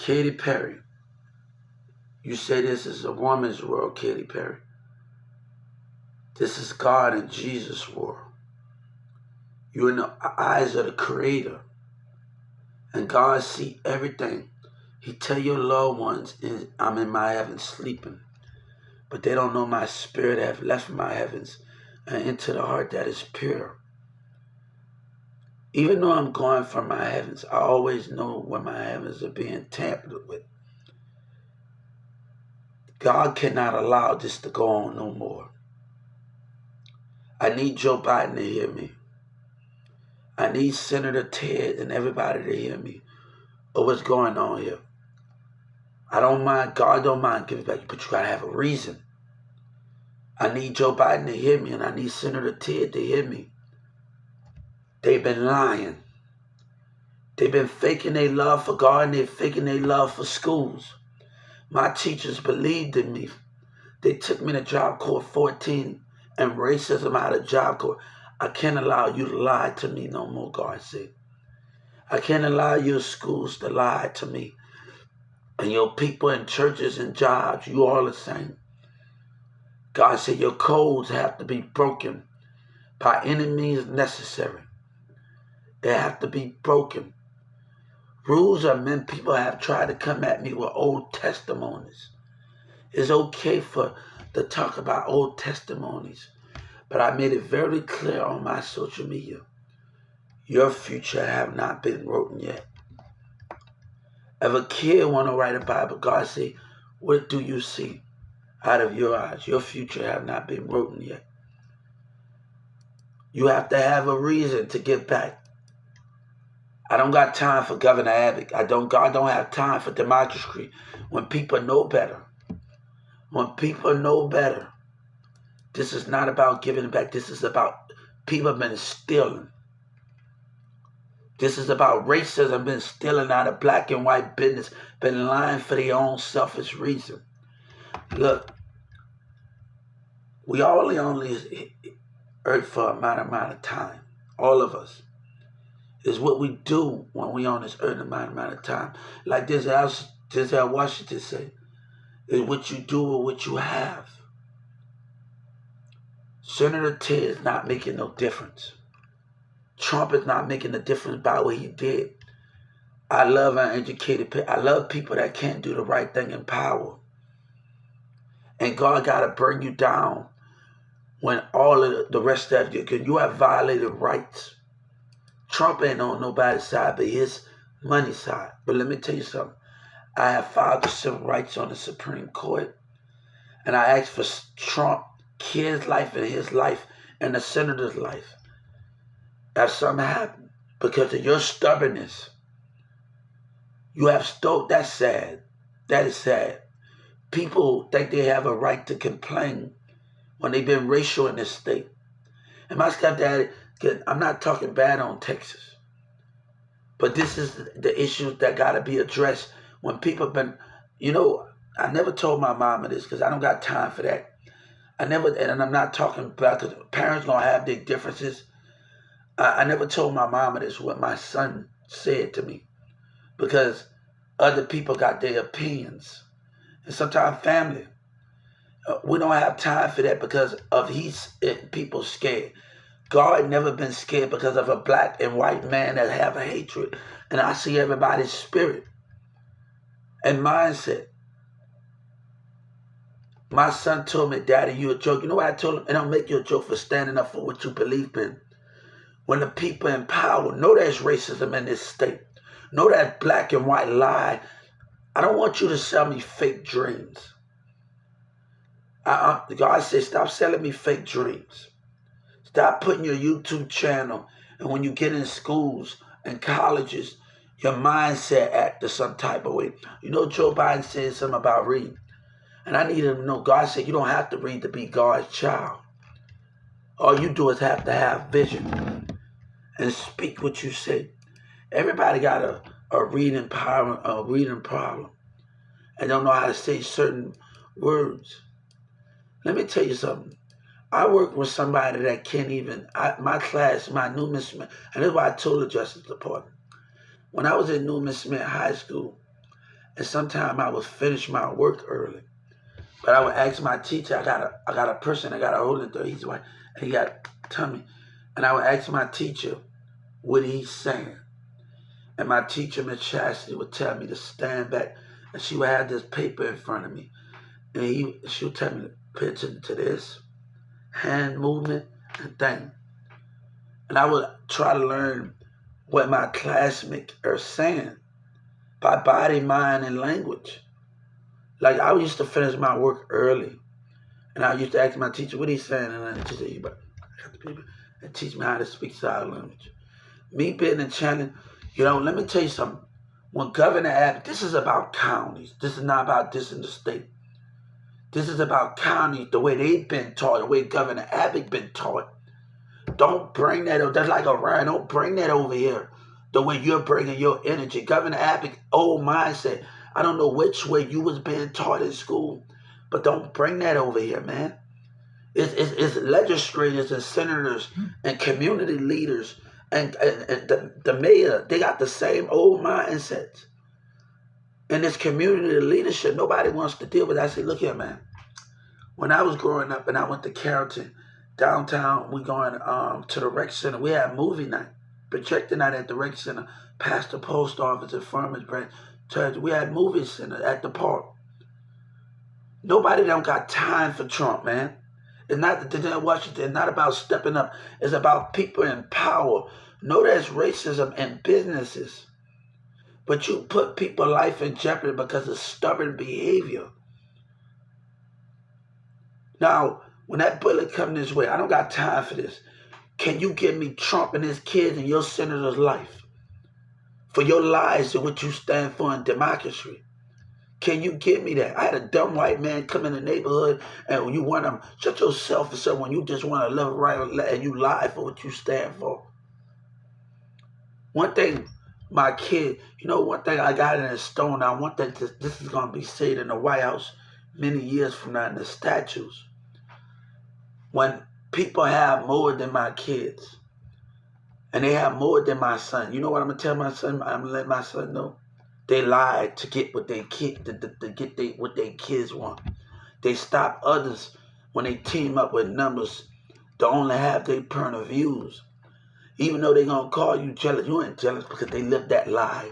Katy Perry, you say this is a woman's world, Katy Perry. This is God and Jesus' world. You're in the eyes of the Creator. And God see everything. He tell your loved ones, I'm in my heavens sleeping. But they don't know my spirit have left my heavens and into the heart that is pure. Even though I'm going from my heavens, I always know when my heavens are being tampered with. God cannot allow this to go on no more. I need Joe Biden to hear me. I need Senator Ted and everybody to hear me of what's going on here. I don't mind, God don't mind giving back, but you gotta have a reason. I need Joe Biden to hear me, and I need Senator Ted to hear me. They've been lying. They've been faking their love for God, and they're faking their love for schools. My teachers believed in me. They took me to Job Corps 14 and racism out of Job Corps. I can't allow you to lie to me no more, God said. I can't allow your schools to lie to me. And your people in churches and jobs, you all the same. God said your codes have to be broken by any means necessary. They have to be broken. Rules are meant, people have tried to come at me with old testimonies. It's okay to talk about old testimonies, but I made it very clear on my social media. Your future have not been written yet. If a kid want to write a Bible, God say, what do you see out of your eyes? Your future have not been written yet. You have to have a reason to get back. I don't got time for Governor Abbott. God don't have time for democracy when people know better. When people know better. This is not about giving back. This is about people been stealing. This is about racism been stealing out of black and white business, been lying for their own selfish reason. Look, we all only earth for amount of time. All of us. Is what we do when we on this earth amount of time. Like Denzel Washington said, is what you do with what you have. Senator Ted is not making no difference. Trump is not making a difference by what he did. I love uneducated people. I love people that can't do the right thing in power. And God got to bring you down when all of the rest of you, because you have violated rights. Trump ain't on nobody's side but his money side. But let me tell you something. I have filed the civil rights on the Supreme Court. And I asked for Trump, his life and his life and the senator's life. If something happened because of your stubbornness, you have stole. That's sad. That is sad. People think they have a right to complain when they've been racial in this state. And my stepdad, I'm not talking bad on Texas, but this is the issues that got to be addressed when people been, I never told my mama this because I don't got time for that. And I'm not talking about, because parents going to have their differences. I never told my mama this, what my son said to me, because other people got their opinions. And sometimes family, we don't have time for that because of people scared. God never been scared because of a black and white man that have a hatred. And I see everybody's spirit and mindset. My son told me, Daddy, you a joke. You know what I told him? And I'll make you a joke for standing up for what you believe in. When the people in power know there's racism in this state, know that black and white lie, I don't want you to sell me fake dreams. God said, stop selling me fake dreams. Stop putting your YouTube channel, and when you get in schools and colleges, your mindset act to some type of way. Joe Biden said something about reading. And I need him to know, God said you don't have to read to be God's child. All you do is have to have vision and speak what you say. Everybody got a reading problem and don't know how to say certain words. Let me tell you something. I work with somebody that can't even, my class, my New Miss Smith, and that's why I told the Justice Department. When I was at New Miss Smith High School, And sometimes I would finish my work early. But I would ask my teacher, I got a person that got a hold of the he's white, and he got tummy. And I would ask my teacher what he's saying. And my teacher, Miss Chastity, would tell me to stand back, and she would have this paper in front of me. And she would tell me to pay attention to this, hand movement, and thing. And I would try to learn what my classmates are saying by body, mind, and language. Like, I used to finish my work early, and I used to ask my teacher what he's saying, and then she said, and teach me how to speak sign language. Me being in China, let me tell you something. When Governor Abbott, this is about counties. This is not about this in the state. This is about counties, the way they've been taught, the way Governor Abbott been taught. Don't bring that over. That's like a Ryan. Don't bring that over here the way you're bringing your energy. Governor Abbott, old mindset. I don't know which way you was being taught in school, but don't bring that over here, man. It's legislators and senators and community leaders and the mayor. They got the same old mindsets. And this community leadership, nobody wants to deal with it. I say, look here, man. When I was growing up and I went to Carrollton, downtown, we going to the rec center. We had movie night, projector night at the rec center, past the post office at farmersbranch church. We had movie center at the park. Nobody don't got time for Trump, man. It's not that Washington. It's not about stepping up. It's about people in power. No, there's racism in businesses, but you put people's life in jeopardy because of stubborn behavior. Now, when that bullet comes this way, I don't got time for this. Can you give me Trump and his kids and your senator's life for your lies and what you stand for in democracy? Can you give me that? I had a dumb white man come in the neighborhood and you want to shut yourself for someone. You just want to live right and you lie for what you stand for. One thing, my kid, one thing I got in a stone. I want that this is going to be said in the White House many years from now in the statues. When people have more than my kids and they have more than my son, you know what I'm going to tell my son? I'm going to let my son know. They lied to get what they what their kids want. They stop others when they team up with numbers to only have their point of views. Even though they're going to call you jealous, you ain't jealous because they lived that life.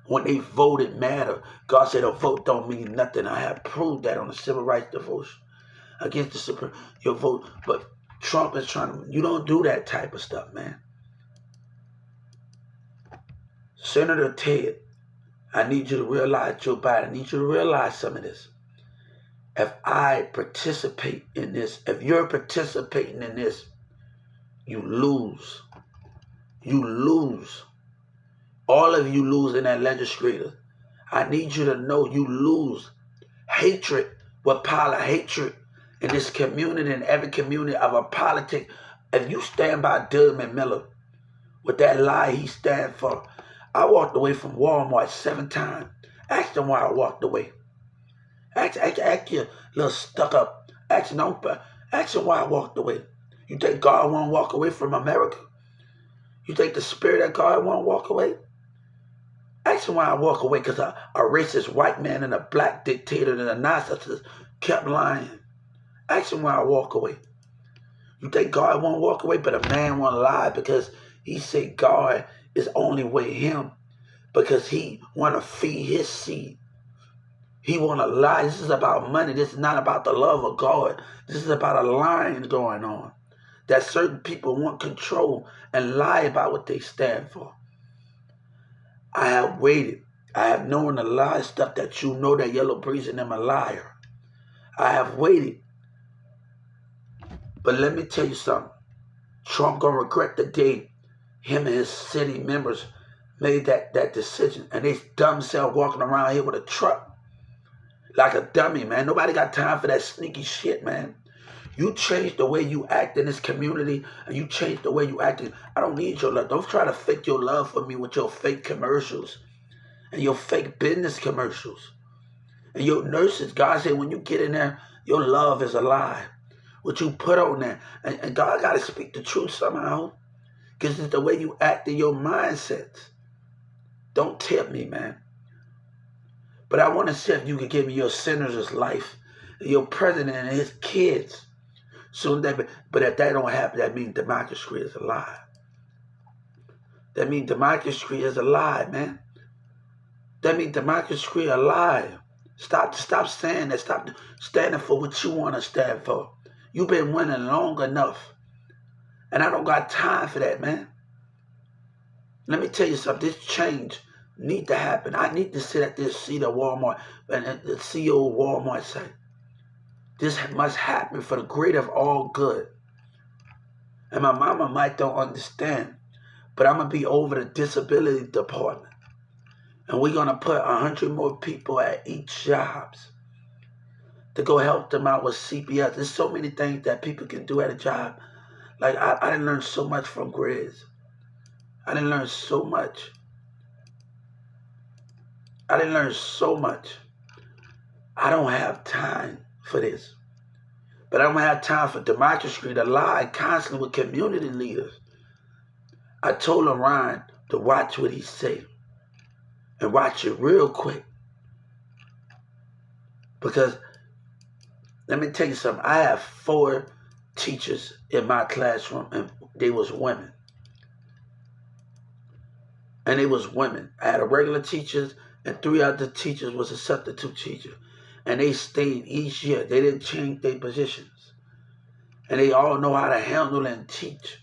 When they voted matter, God said a vote don't mean nothing. I have proved that on the civil rights devotion against the Supreme, your vote. But Trump is trying to, you don't do that type of stuff, man. Senator Ted, I need you to realize, Joe Biden, I need you to realize some of this. If I participate in this, if you're participating in this, you lose. You lose. All of you lose in that legislature. I need you to know you lose. Hatred will pile of hatred in this community and every community of a politic. If you stand by Doug Miller with that lie he stand for, I walked away from Walmart 7 times. Ask them why I walked away. Ask your little stuck up. Ask them why I walked away. You think God won't walk away from America? You think the spirit of God won't walk away? Ask them why I walk away, because a racist white man and a black dictator and a narcissist kept lying. Ask them why I walk away. You think God won't walk away, but a man won't lie because he said God is only with him because he want to feed his seed. He want to lie. This is about money. This is not about the love of God. This is about a lying going on. That certain people want control and lie about what they stand for. I have waited. I have known the lie stuff that you know that Yellow Breeze and them a liar. I have waited. But let me tell you something. Trump gonna regret the day him and his city members made that decision. And they dumb self walking around here with a truck. Like a dummy, man. Nobody got time for that sneaky shit, man. You change the way you act in this community, and you change the way you act. I don't need your love. Don't try to fake your love for me with your fake commercials and your fake business commercials. And your nurses, God said, when you get in there, your love is a lie. What you put on there. And God got to speak the truth somehow. Because it's the way you act in your mindsets. Don't tip me, man. But I want to see if you can give me your senator's life, your president and his kids. But if that don't happen, that means democracy is a lie. That means democracy is a lie, man. That means democracy is a lie. Stop saying that. Stop standing for what you want to stand for. You've been winning long enough. And I don't got time for that, man. Let me tell you something. This change need to happen. I need to sit at this seat of Walmart and the CEO of Walmart say, this must happen for the greater of all good. And my mama might don't understand, but I'm going to be over the disability department. And we're going to put 100 more people at each jobs to go help them out with CPS. There's so many things that people can do at a job. Like, I didn't learn so much from Grizz. I didn't learn so much. I didn't learn so much. I don't have time for this. But I don't have time for democracy to lie constantly with community leaders. I told Ryan to watch what he said. And watch it real quick. Because, let me tell you something. I have 4 teachers in my classroom, and they was women. And they was women. I had a regular teachers, and 3 other teachers was a substitute teacher. And they stayed each year. They didn't change their positions. And they all know how to handle and teach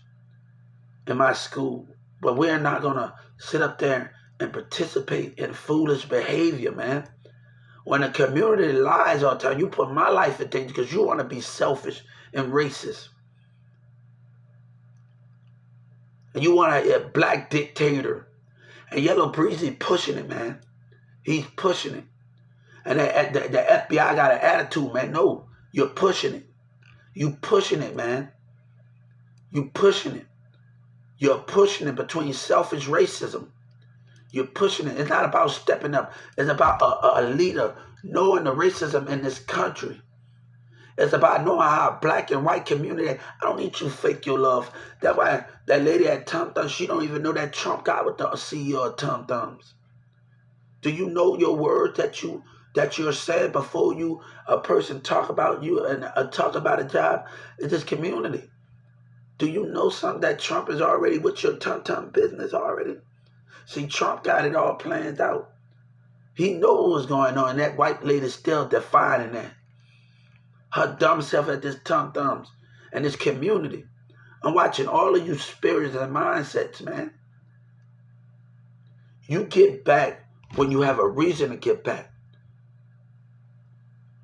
in my school. But we're not going to sit up there and participate in foolish behavior, man. When the community lies all the time, you put my life in danger because you want to be selfish and racist. And you want a black dictator. And Yellow Breezy pushing it, man. He's pushing it. And the FBI got an attitude, man. No, you're pushing it. You pushing it, man. You pushing it. You're pushing it between selfish racism. You're pushing it. It's not about stepping up. It's about a leader knowing the racism in this country. It's about knowing how black and white community. I don't need you fake your love. That's why that lady at Tum Thumbs, she don't even know that Trump got with the CEO of Tum Thumbs. Do you know your words that you're saying before you a person talk about you and talk about a job? It's this community. Do you know something that Trump is already with your Tum Tum business already? See, Trump got it all planned out. He knows what's going on, and that white lady's still defining that. Her dumb self at this Tum Thumbs and this community. I'm watching all of you spirits and mindsets, man. You get back when you have a reason to get back.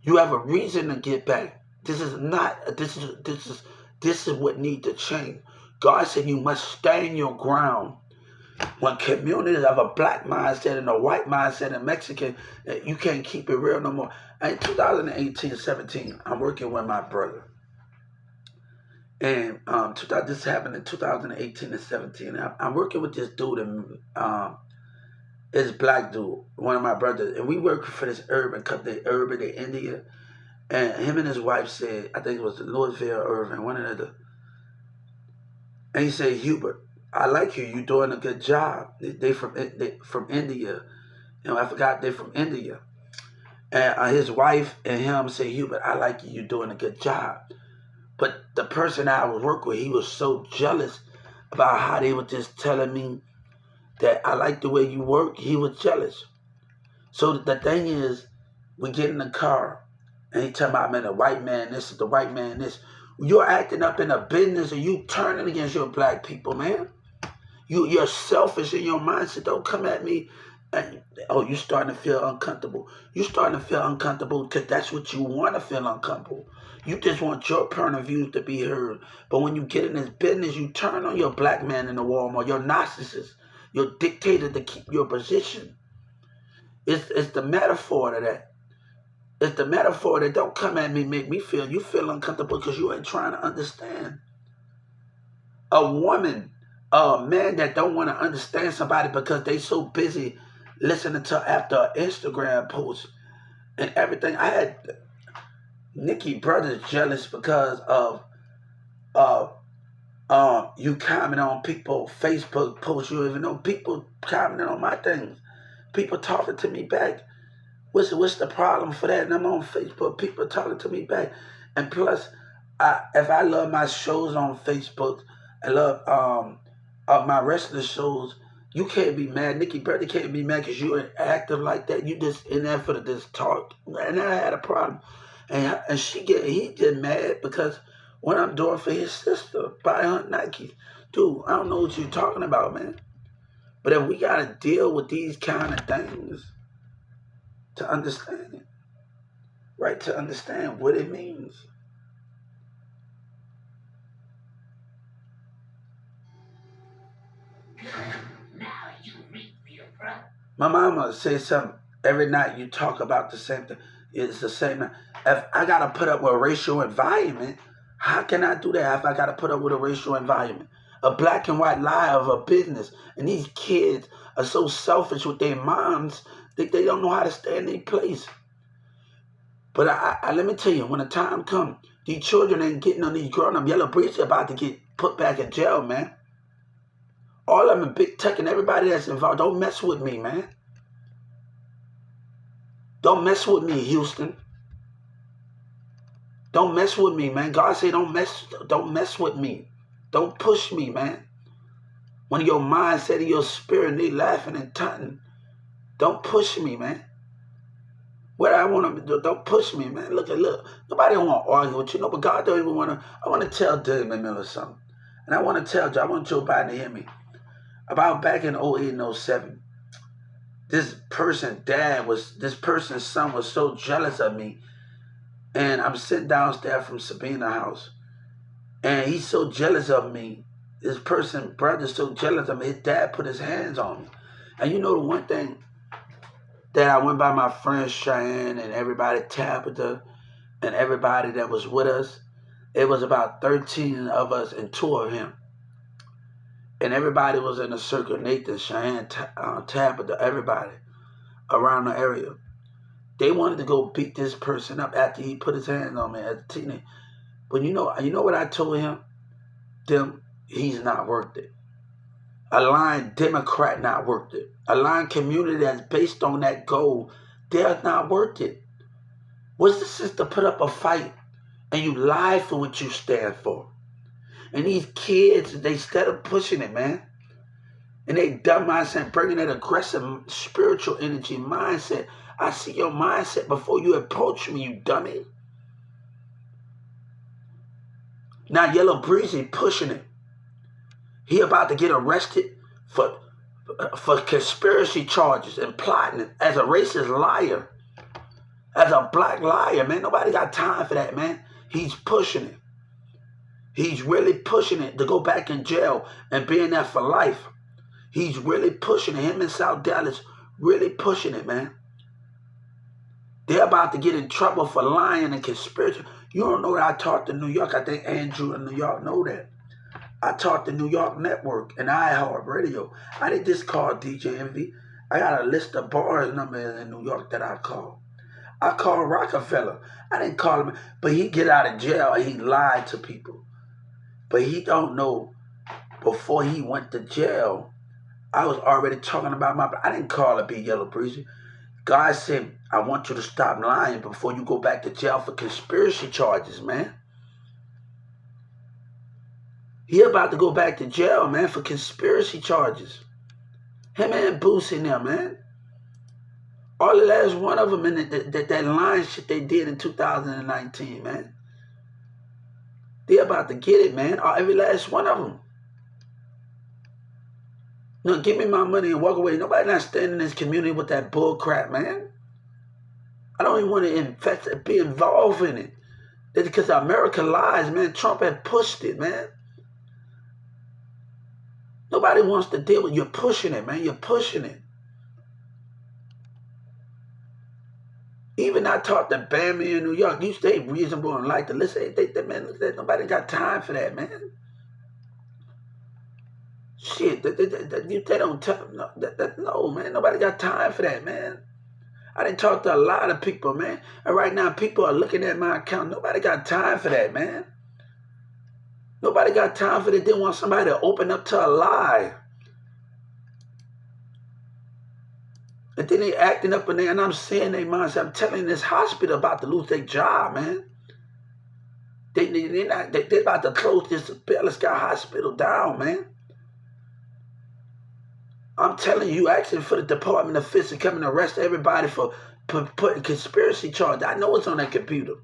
You have a reason to get back. This is what needs to change. God said you must stand your ground. When communities have a black mindset and a white mindset and Mexican, you can't keep it real no more. In 2018-17, I'm working with my brother. And this happened in 2018 and 17. I'm working with this dude, and this black dude, one of my brothers. And we work for this urban company, Urban in India. And him and his wife said, I think it was Louisville, Irvin, one of the. And he said, Hubert, I like you. You're doing a good job. They from India. You know, I forgot they're from India. And his wife and him said, Hubert, I like you. You're doing a good job. But the person I was working with, he was so jealous about how they were just telling me that I like the way you work. He was jealous. So the thing is, we get in the car, and he telling me, man, the white man this, the white man this. You're acting up in a business, and you turning against your black people, man. You're selfish in your mindset. Don't come at me and, you're starting to feel uncomfortable. You're starting to feel uncomfortable because that's what you want to feel uncomfortable. You just want your point of view to be heard. But when you get in this business, you turn on your black man in the Walmart, your narcissist, your dictator to keep your position. It's the metaphor to that. It's the metaphor that don't come at me, make me feel, you feel uncomfortable because you ain't trying to understand. A woman, a man that don't want to understand somebody because they so busy listening to after an Instagram post and everything. I had Nikki brothers jealous because of you comment on people Facebook posts. You even know people commenting on my things. People talking to me back. What's the problem for that? And I'm on Facebook, people talking to me back. And plus, if I love my shows on Facebook, I love my wrestling shows. You can't be mad. Nikki Bertie can't be mad because you ain't active like that. You just in there for the just talk. And I had a problem. And he get mad because what I'm doing for his sister, buy her Nike. Dude, I don't know what you're talking about, man. But if we gotta deal with these kind of things to understand it, right? To understand what it means. Now you reap your brother. My mama says something every night. You talk about the same thing. It's the same. If I gotta put up with a racial environment, how can I do that if I gotta put up with a racial environment? A black and white lie of a business, and these kids are so selfish with their moms that they don't know how to stay in their place. But I let me tell you, when the time comes, these children ain't getting on these grown-up yellow breeds about to get put back in jail, man. All of them, big tech and everybody that's involved, don't mess with me, man. Don't mess with me, Houston. Don't mess with me, man. God say don't mess with me. Don't push me, man. When your mindset and your spirit, they laughing and taunting, don't push me, man. What I want to do, don't push me, man. Look. Nobody want to argue with you. No, but God don't even want to. I want to tell David Miller something. And I want to tell Joe, I want Joe Biden to hear me. About back in 08 and 07, this person's son was so jealous of me. And I'm sitting downstairs from Sabina's house. And he's so jealous of me. This person's brother's so jealous of me. His dad put his hands on me. And you know the one thing that I went by my friend Cheyenne and everybody, Tabitha, and everybody that was with us. It was about 13 of us and 2 of him. And everybody was in a circle. Nathan, Cheyenne, Tabitha, everybody around the area. They wanted to go beat this person up after he put his hands on me as a teenager. But you know what I told him? Them, he's not worth it. A lying Democrat not worth it. A lying community that's based on that goal, they're not worth it. What's the sense to put up a fight and you lie for what you stand for? And these kids, they instead of pushing it, man, and they dumb mindset, bringing that aggressive spiritual energy mindset. I see your mindset before you approach me, you dummy. Now Yellow Breezy pushing it. He about to get arrested for conspiracy charges and plotting as a racist liar, as a black liar, man. Nobody got time for that, man. He's pushing it. He's really pushing it to go back in jail and be in there for life. He's really pushing it. Him and South Dallas really pushing it, man. They're about to get in trouble for lying and conspiracy. You don't know that I talked to New York. I think Andrew in New York know that. I talked to New York Network and iHeart Radio. I didn't just call DJ Envy. I got a list of bars numbers in New York that I called. I called Rockefeller. I didn't call him, but he get out of jail and he lied to people. But he don't know before he went to jail, I was already talking about I didn't call it Big Yellow Breezy. God said, I want you to stop lying before you go back to jail for conspiracy charges, man. He about to go back to jail, man, for conspiracy charges. Him and Boosie in there, man. All the last one of them in that lying shit they did in 2019, man. They about to get it, man. Every last one of them. No, give me my money and walk away. Nobody not standing in this community with that bull crap, man. I don't even want to be involved in it. That's because America lies, man. Trump had pushed it, man. Nobody wants to deal with it. You're pushing it, man. You're pushing it. Even I talked to Bambi in New York. You stay reasonable and like to listen. Man, nobody got time for that, man. Shit, they don't tell no, man. Nobody got time for that, man. I didn't talk to a lot of people, man. And right now, people are looking at my account. Nobody got time for that, man. Nobody got time for that. They want somebody to open up to a lie. And then they acting up in there, and I'm seeing their mindset. I'm telling this hospital about to lose their job, man. They're about to close this Bella Sky Hospital down, man. I'm telling you, asking for the Department of Defense to come and arrest everybody for putting conspiracy charges. I know it's on that computer.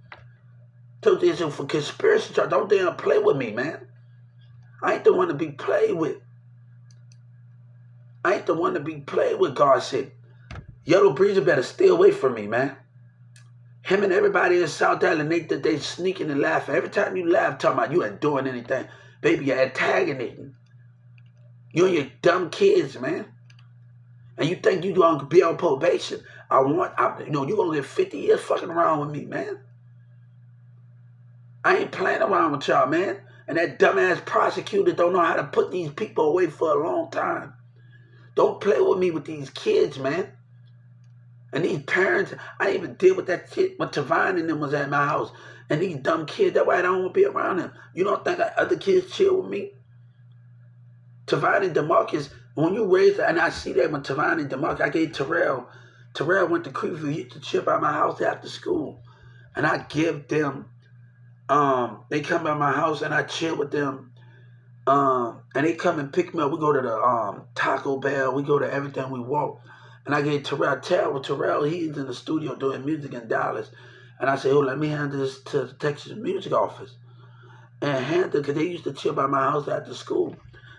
Told you it's for conspiracy charge. Don't damn play with me, man. I ain't the one to be played with. I ain't the one to be played with, God said. Yellow Breezer better stay away from me, man. Him and everybody in South Island, they sneaking and laughing. Every time you laugh, talking about you ain't doing anything. Baby, you're antagonizing. You and your dumb kids, man. And you think you gonna be on probation. You're gonna get 50 years fucking around with me, man. I ain't playing around with y'all, man. And that dumbass prosecutor don't know how to put these people away for a long time. Don't play with me with these kids, man. And these parents, I even deal with that shit when Tavine and them was at my house. And these dumb kids, that's why I don't want to be around them. You don't think other kids chill with me? Tavine and DeMarcus, when you raise, and I see that when Tavine and DeMarcus, I gave Terrell went to Creekview, he used to chill by my house after school. And I give them, they come by my house and I chill with them. And they come and pick me up. We go to the Taco Bell, we go to everything, we walk. And I gave Terrell, he's in the studio doing music in Dallas. And I said, let me hand this to the Texas music office. And hand it, because they used to chill by my house after school.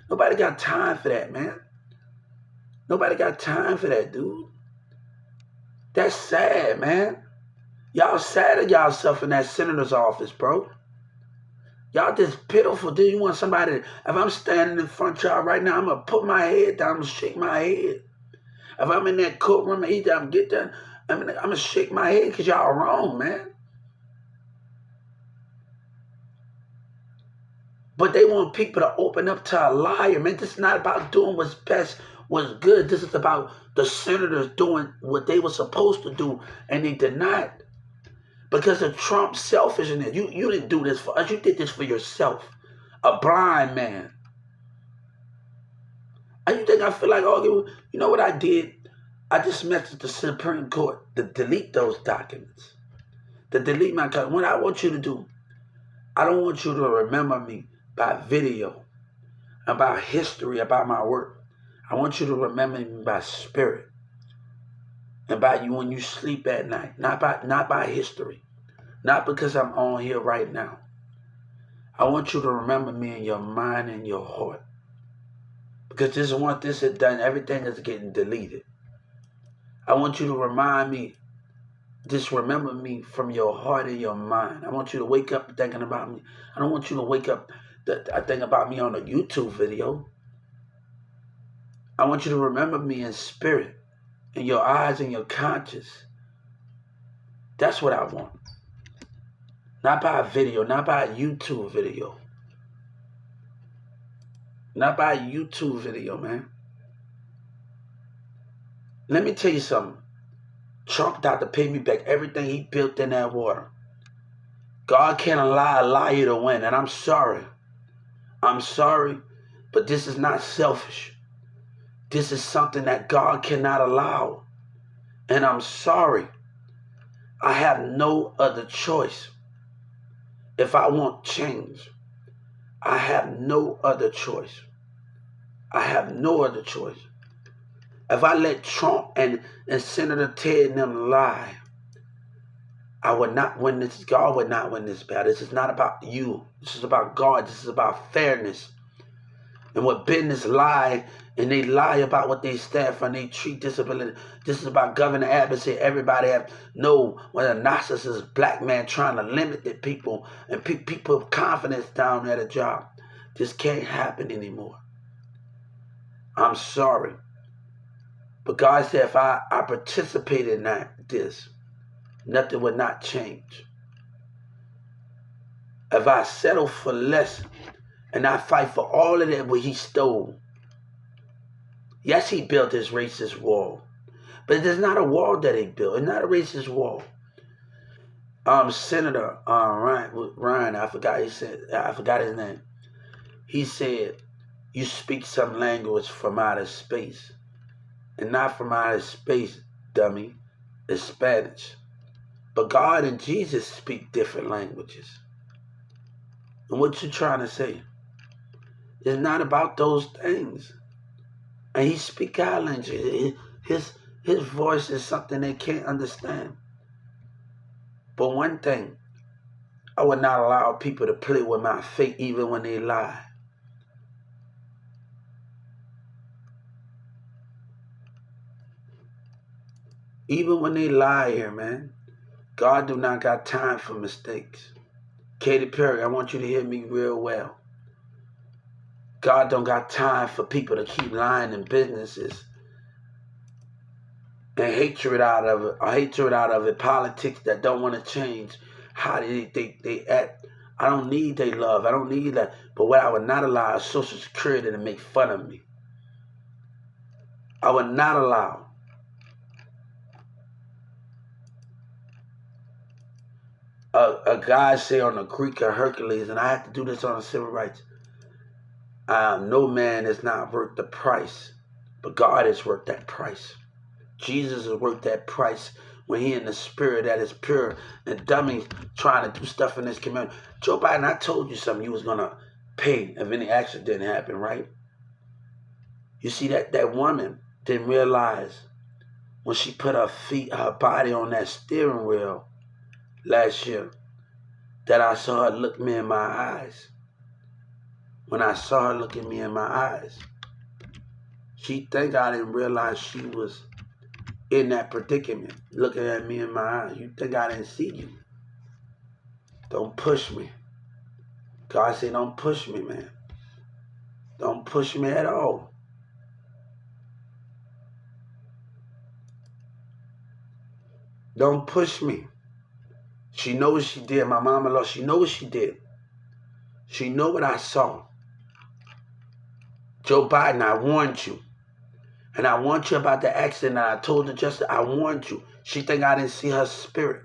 Nobody got time for that, man. Nobody got time for that, dude. That's sad, man. Y'all sad at y'allself in that senator's office, bro. Y'all just pitiful. Do you want somebody, if I'm standing in front of y'all right now, I'm going to put my head down, I'm going to shake my head. If I'm in that courtroom and either I'm get done, I'm going to shake my head because y'all are wrong, man. But they want people to open up to a liar, man. This is not about doing what's best, what's good. This is about the senators doing what they were supposed to do, and they did not. Because of Trump's selfishness. You didn't do this for us. You did this for yourself. A blind man. And you think I feel like arguing? You know what I did? I just messaged the Supreme Court to delete those documents. To delete my account. What I want you to do, I don't want you to remember me by video, about history, about my work. I want you to remember me by spirit. And by you when you sleep at night. Not by history. Not because I'm on here right now. I want you to remember me in your mind and your heart. Because once this is done, everything is getting deleted. I want you to remind me, just remember me from your heart and your mind. I want you to wake up thinking about me. I don't want you to wake up thinking about me on a YouTube video. I want you to remember me in spirit, in your eyes and your conscience. That's what I want. Not by a video, not by a YouTube video. Not by a YouTube video, man. Let me tell you something. Trump got to pay me back everything he built in that water. God can't allow a liar to win, and I'm sorry. I'm sorry, but this is not selfish. This is something that God cannot allow. And I'm sorry. I have no other choice. If I want change, I have no other choice. I have no other choice. If I let Trump and Senator Ted and them lie, I would not win this. God would not win this battle. This is not about you. This is about God. This is about fairness. And what business lie, and they lie about what they stand for, and they treat disability. This is about Governor Abbott say everybody have no, when a narcissist black man trying to limit the people and people confidence down at a job. This can't happen anymore. I'm sorry. But God said if I participated in this, nothing would not change. If I settle for less and I fight for all of that what he stole. Yes, he built this racist wall. But there's not a wall that he built. It's not a racist wall. Senator Ryan, I forgot his name. He said, you speak some language from outer space. And not from outer space, dummy, is Spanish. But God and Jesus speak different languages. And what you trying to say? It's not about those things. And he speak our language. His voice is something they can't understand. But one thing, I would not allow people to play with my faith even when they lie. Even when they lie here, man. God do not got time for mistakes. Katy Perry, I want you to hear me real well. God don't got time for people to keep lying in businesses and hatred out of it, politics that don't want to change how they act. I don't need their love. I don't need that. But what I would not allow is Social Security to make fun of me. I would not allow a guy say on the Greek of Hercules, and I have to do this on the civil rights. No man is not worth the price, but God is worth that price. Jesus is worth that price when he in the spirit that is pure and dummies trying to do stuff in this community. Joe Biden, I told you something you was going to pay if any accident happened, right? You see that woman didn't realize when she put her body on that steering wheel last year that I saw her look me in my eyes. When I saw her look at me in my eyes, she think I didn't realize she was in that predicament, looking at me in my eyes. You think I didn't see you? Don't push me. God said, don't push me, man. Don't push me at all. Don't push me. She know what she did. My mama-in-law, she know what she did. She know what I saw. Joe Biden, I warned you. And I warned you about the accident. And I told the justice, I warned you. She think I didn't see her spirit.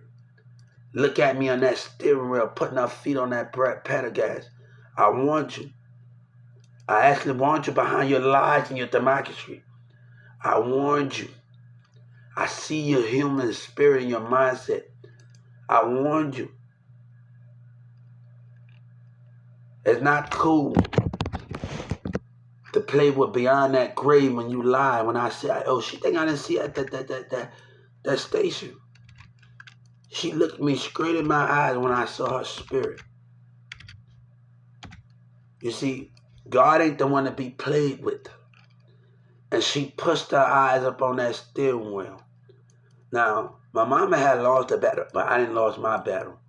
Look at me on that steering wheel, putting her feet on that pedal gas. I warned you. I actually warned you behind your lies and your democracy. I warned you. I see your human spirit and your mindset. I warned you. It's not cool to play with beyond that grave when you lie. When I say, oh, she think I didn't see at that station. She looked me straight in my eyes when I saw her spirit. You see, God ain't the one to be played with. And she pushed her eyes up on that steering wheel. Now, my mama had lost the battle, but I didn't lose my battle.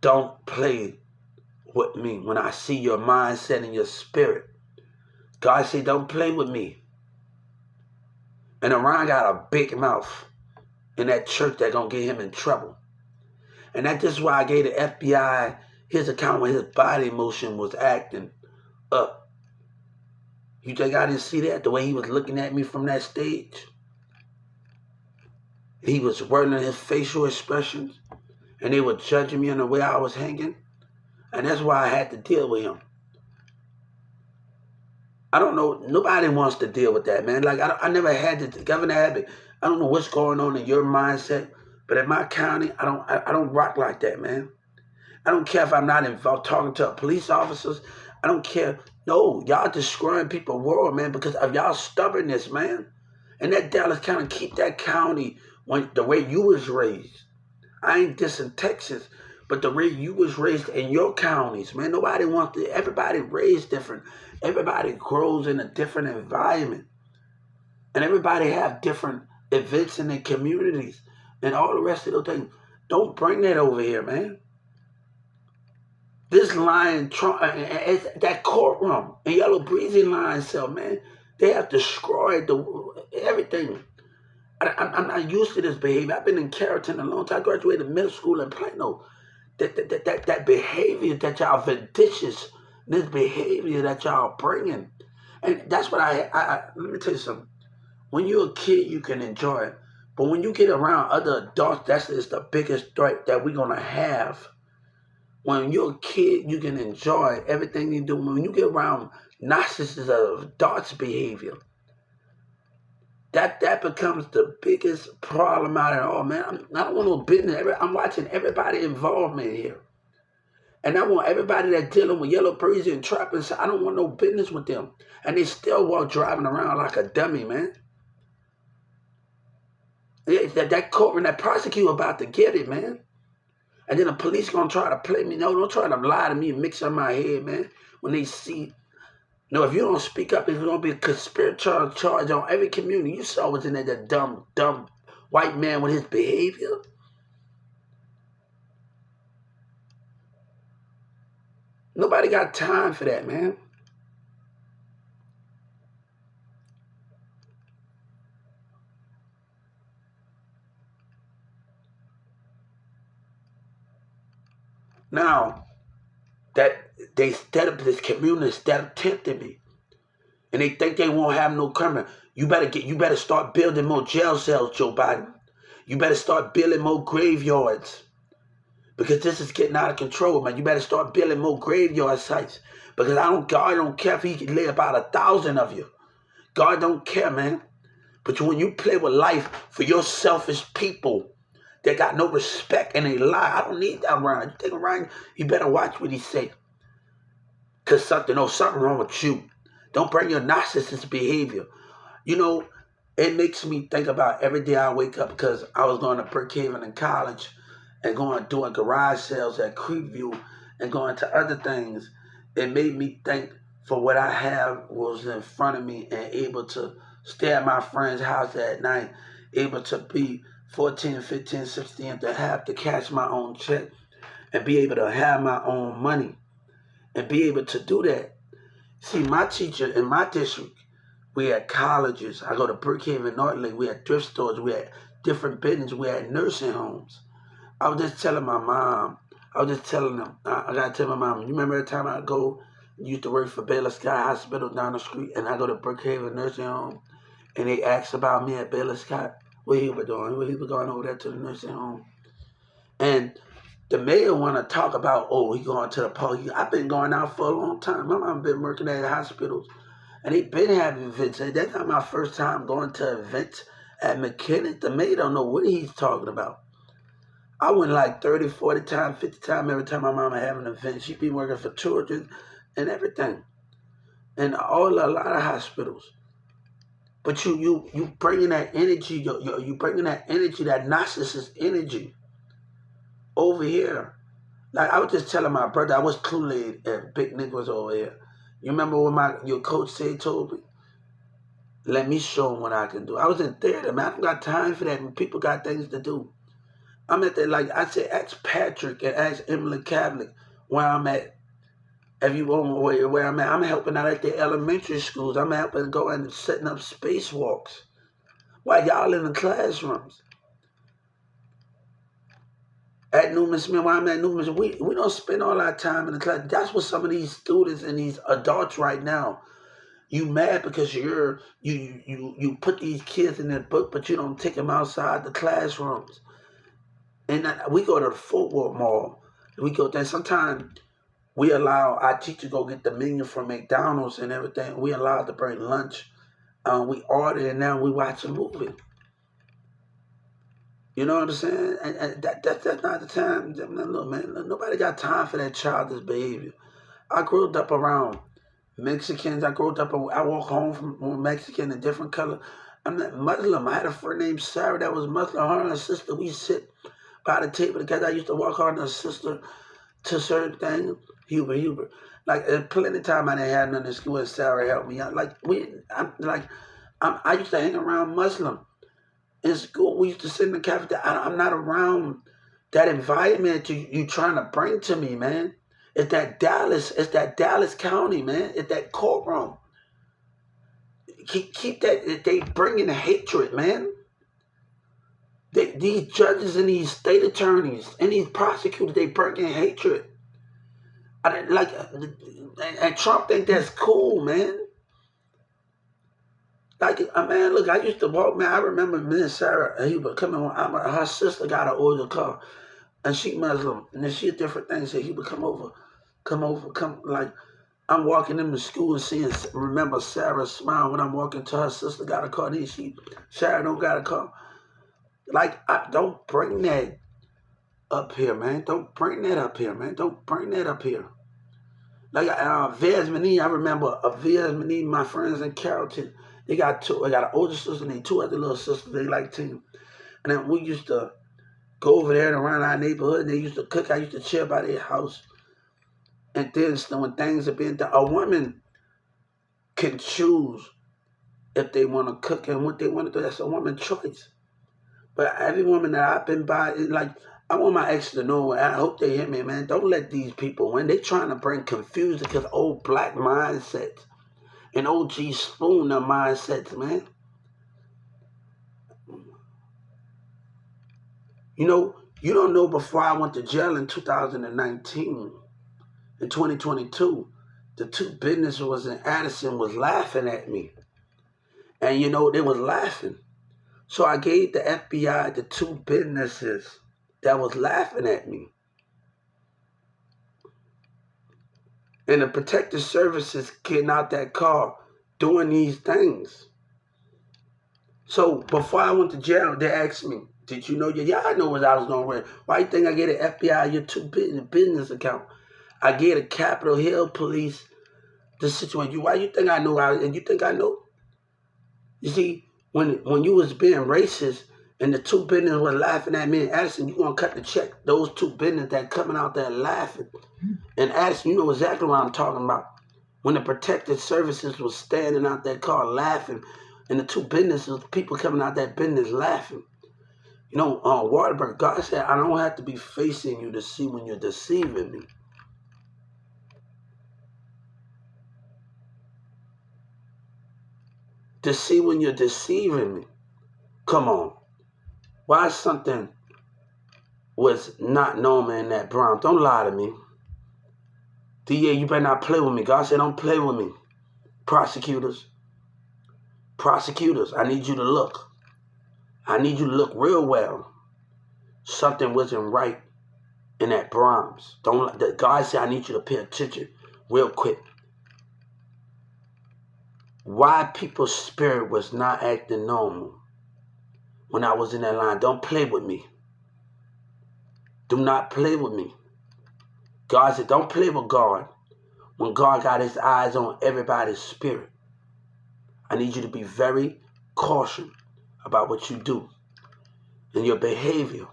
Don't play with me when I see your mindset and your spirit. God said, don't play with me. And Orion got a big mouth in that church that's going to get him in trouble. And that's just why I gave the FBI his account when his body motion was acting up. You think I didn't see that? The way he was looking at me from that stage? He was whirling his facial expressions. And they were judging me on the way I was hanging. And that's why I had to deal with him. I don't know. Nobody wants to deal with that, man. Like, I never had to. Governor Abbott, I don't know what's going on in your mindset. But in my county, I don't rock like that, man. I don't care if I'm not involved talking to police officers. I don't care. No, y'all destroying people's world, man, because of y'all stubbornness, man. And that Dallas County, keep that county the way you was raised. I ain't dissing Texas, but the way you was raised in your counties, man. Nobody wants to. Everybody raised different. Everybody grows in a different environment. And everybody have different events in their communities and all the rest of those things. Don't bring that over here, man. This lying, that courtroom and Yellow Breezy lying cell, man, they have destroyed everything. I'm not used to this behavior. I've been in Carrollton a long time. I graduated middle school in Plano. That behavior that y'all vindicious, this behavior that y'all bringing. And that's what let me tell you something. When you're a kid, you can enjoy it. But when you get around other adults, that's the biggest threat that we're going to have. When you're a kid, you can enjoy everything you do. When you get around narcissism of darts behavior. That becomes the biggest problem out of it all, man. I don't want no business. I'm watching everybody involvement here. And I want everybody that's dealing with yellow breezy and trapping, I don't want no business with them. And they still walk driving around like a dummy, man. That court and that prosecutor about to get it, man. And then the police gonna try to play me. No, don't try to lie to me and mix up my head, man. When they see, no, if you don't speak up, there's gonna be a conspiratorial charge on every community. You saw what's in there, that dumb white man with his behavior. Nobody got time for that, man. Now, that they set up this community that tempted me. And they think they won't have no criminal. You better start building more jail cells, Joe Biden. You better start building more graveyards. Because this is getting out of control, man. You better start building more graveyard sites. Because God don't care if he can lay about 1,000 of you. God don't care, man. But when you play with life for your selfish people that got no respect and they lie, I don't need that around. You think around, you better watch what he say. Because something wrong with you. Don't bring your narcissist behavior. You know, it makes me think about every day I wake up, because I was going to Brookhaven in college and doing garage sales at Creekview and going to other things. It made me think for what I have was in front of me and able to stay at my friend's house at night, able to be 14, 15, 16, to have to cash my own check and be able to have my own money and be able to do that. See, my teacher in my district, we had colleges. I go to Brookhaven, Northlake. We had thrift stores. We had different businesses. We had nursing homes. I was just telling my mom. I got to tell my mom, you remember the time I used to work for Baylor Sky Hospital down the street, and I go to Brookhaven Nursing Home, and they asked about me at Baylor Sky, what he was doing. He was going over there to the nursing home. And the mayor want to talk about, he going to the police. I've been going out for a long time. My mom been working at hospitals, and they been having events. That's not my first time going to events at McKinney. The mayor don't know what he's talking about. I went like 30, 40 times, 50 times every time my mama have an event. She be working for children and everything, and a lot of hospitals. But you bringing that energy, you bringing that energy, that narcissist energy over here. Like I was just telling my brother, I was Kool-Aid and Big Nick was over here. You remember what your coach told me? Let me show him what I can do. I was in theater, man. I don't got time for that. And people got things to do. I'm at that, like I said, ask Patrick and ask Emily Catholic where I'm at. If you want where I'm at, I'm helping out at the elementary schools. I'm helping go and setting up spacewalks while y'all in the classrooms. At Newman Smith, while I'm at Newman Smith, we don't spend all our time in the class. That's what some of these students and these adults right now, you mad because you put these kids in the book, but you don't take them outside the classrooms. And we go to the football mall. We go there. Sometimes we allow our teacher go get the menu from McDonald's and everything. We allowed to bring lunch. We order and now we watch a movie. You know what I'm saying? And that's not the time. Look, man, nobody got time for that childish behavior. I grew up around Mexicans. I walk home from Mexican and different color. I'm not Muslim. I had a friend named Sarah that was Muslim. Her and her sister, we sit by the table because I used to walk her and her sister to certain things. Huber. Like plenty of time I didn't have none in school and Sarah helped me out. I used to hang around Muslim. In school, we used to sit in the cafeteria. I'm not around that environment you trying to bring to me, man. It's that Dallas County, man. It's that courtroom. Keep that. They bringing hatred, man. These judges and these state attorneys and these prosecutors, they bringing hatred. And Trump think that's cool, man. Man, look, I used to walk, man. I remember me and Sarah, he would come in. Her sister got an older car, and she Muslim, and then she a different thing. So he would come over, I'm walking into school and seeing, remember Sarah smile when I'm walking to her sister got a car. Then Sarah don't got a car. Like, don't bring that up here, man. Don't bring that up here, man. Don't bring that up here. Like, Vesmini, I remember Vesmini, my friends in Carrollton, they got two. I got an older sister and they two other little sisters. They like 10. And then we used to go over there and around our neighborhood. And they used to cook. I used to chill by their house. And then when things have been done, a woman can choose if they want to cook and what they want to do. That's a woman's choice. But every woman that I've been by, is like, I want my ex to know, and I hope they hear me, man. Don't let these people win. They trying to bring confusion because old black mindsets and OG Spooner mindsets, man. You know, you don't know, before I went to jail in 2019, in 2022, the two businesses in Addison was laughing at me. And, you know, they was laughing. So I gave the FBI the two businesses that was laughing at me. And the protective services getting out that car doing these things. So before I went to jail, they asked me, did you know I know what I was going to wear. Why you think I gave the FBI your two business account? I gave the Capitol Hill police the situation. Why you think I know? And you think I know? You see, when you was being racist and the two business were laughing at me in Addison, you going to cut the check. Those two business that coming out there laughing. And Addison, you know exactly what I'm talking about. When the protective services was standing out that car laughing, and the two businesses, people coming out that business laughing. You know, Waterbury, God said, I don't have to be facing you to see when you're deceiving me. To see when you're deceiving me. Come on. Why something was not normal in that Bronx? Don't lie to me. DA, you better not play with me. God said, don't play with me. Prosecutors, I need you to look. I need you to look real well. Something wasn't right in that Bronx. God said, I need you to pay attention real quick. Why people's spirit was not acting normal when I was in that line. Don't play with me. Do not play with me. God said, don't play with God when God got his eyes on everybody's spirit. I need you to be very cautious about what you do and your behavior.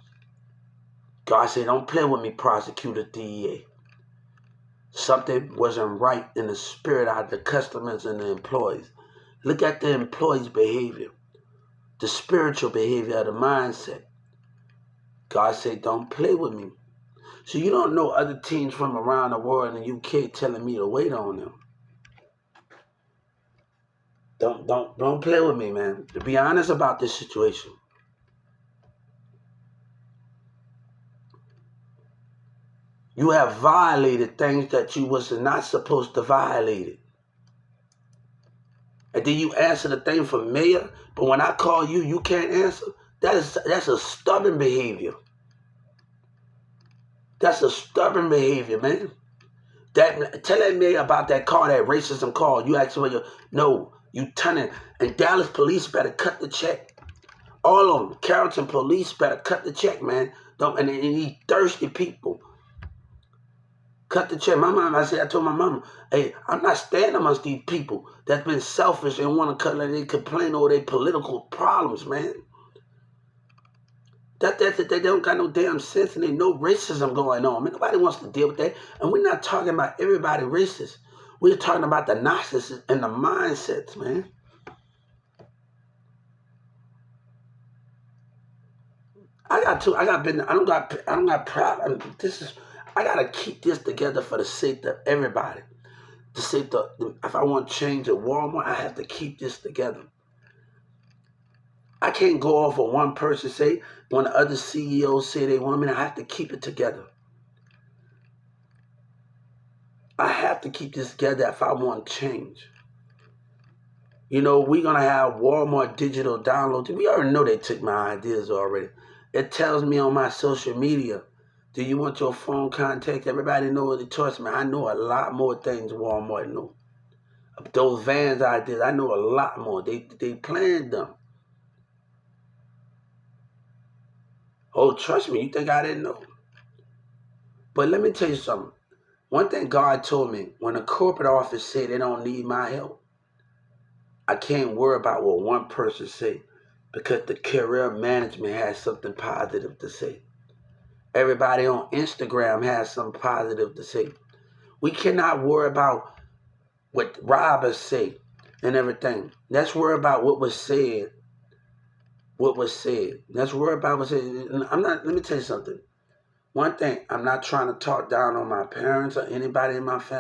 God said, don't play with me, prosecutor, DEA. Something wasn't right in the spirit of the customers and the employees. Look at the employees' behavior, the spiritual behavior of the mindset. God said, don't play with me. So you don't know other teams from around the world in the UK telling me to wait on them. Don't play with me, man. To be honest about this situation. You have violated things that you was not supposed to violate. And then you answer the thing for mayor, but when I call you, you can't answer. That's a stubborn behavior. That's a stubborn behavior, man. Tell that mayor about that car, that racism call. You ask for you turn it. And Dallas police better cut the check. All of them. Carrollton police better cut the check, man. And these thirsty people. Cut the check. I told my mama, hey, I'm not standing amongst these people that's been selfish and want to they complain over their political problems, man. That they don't got no damn sense and there's no racism going on. Man, nobody wants to deal with that. And we're not talking about everybody racist. We're talking about the narcissists and the mindsets, man. I gotta keep this together for the sake of everybody. If I want change at Walmart, I have to keep this together. I can't go off of one person say, when the other CEOs say they want me, I have to keep it together. I have to keep this together if I want change. You know, we're going to have Walmart digital download. We already know they took my ideas already. It tells me on my social media Do you want your phone contact? Everybody knows it. Trust me, I know a lot more things Walmart knew. Those vans ideas, I know a lot more. They planned them. Oh, trust me, you think I didn't know? But let me tell you something. One thing God told me, when a corporate office say they don't need my help, I can't worry about what one person say, because the career management has something positive to say. Everybody on Instagram has something positive to say. We cannot worry about what robbers say and everything. Let's worry about what was said. What was said. Let's worry about what was said. Let me tell you something. One thing, I'm not trying to talk down on my parents or anybody in my family.